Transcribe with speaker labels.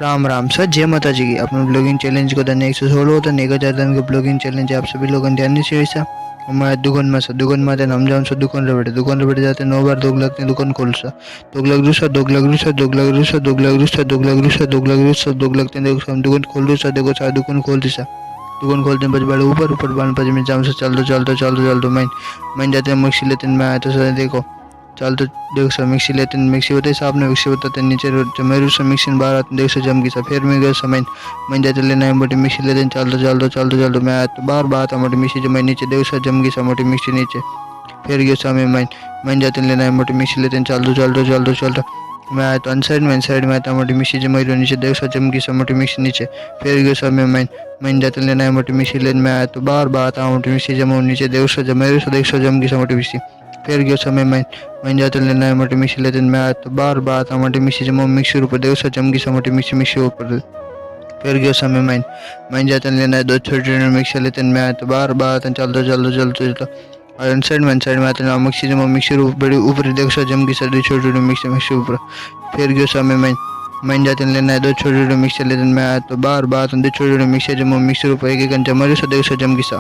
Speaker 1: Ram Ram sir, जय माता जी की। अपने ब्लॉगिंग चैलेंज को धन्य 116 होता है 1000 दिन के ब्लॉगिंग चैलेंज आप सभी लोगों ने ध्यान नहीं से ऐसा हमारे दुकान में सर दुकान में हम जाऊँ सर दुकान रे बैठे जाते 9 बार 2 लाख दुकान खोल सर 2 लाख रूसा 2 लाख रूसा 2 लाख रूसा 2 लाख रूसा 2 लाख रूसा 2 लाख रूसा 2 लाख देखो दुकान खोल दो सर देखो सर दुकान खोल दी सर दुकान खोलते हैं बड़े ऊपर ऊपर बाल पर मैं जाऊँ सर चल दो मैं जाते हैं मिक्सी लेते मैं आया तो सर देखो चल तो देखो सर मिक्सी लेते मिक्सी बताई साहब ने मिक्सी बताते नीचे मेरू से मिक्सी बाहर आते देखो सर जम गई सर फिर मैं गया समय मैं जाते लेना है मोटी मिक्सी लेते चल दो मैं आया तो बार बात मोटी मिक्सी जो मैं नीचे देखो सर जम गई सर मोटी मिक्सी नीचे फिर गया समय मैं जाते लेना है मोटी मिक्सी लेते चल दो मैं आया तो अनसाइड में आता मोटी मिक्सी जमाई नीचे देखो सर जम गई सर मोटी मिक्सी नीचे फिर गया समय मैं जाते लेना है मोटी मिक्सी लेने में आया तो बार बात मोटी मिक्सी जमा नीचे देखो सर जम गई सर मोटी मिक्सी फिर गयो समय मैं जाते लेना है मोटी मिक्सी लेते मैं आया तो बार बात मोटी मिक्सी जमा मिक्सी ऊपर देखो सर जम गई सर मोटी मिक्सी ऊपर फिर गयो समय मैं जाते लेना है 2 छोटे मिक्सी लेते मैं आया तो बार बात चलते और साइड में आते ना मिक्सी जमा मिक्सी ऊपर देखो सर जम गई सर 2 छोटे मिक्सी ऊपर फिर गयो समय मैं जाते लेना है 2 छोटे मिक्सी लेते मैं आया तो बार बात 2 छोटे मिक्सी जमा मिक्सी ऊपर एक जमा देखो सर जम गई सर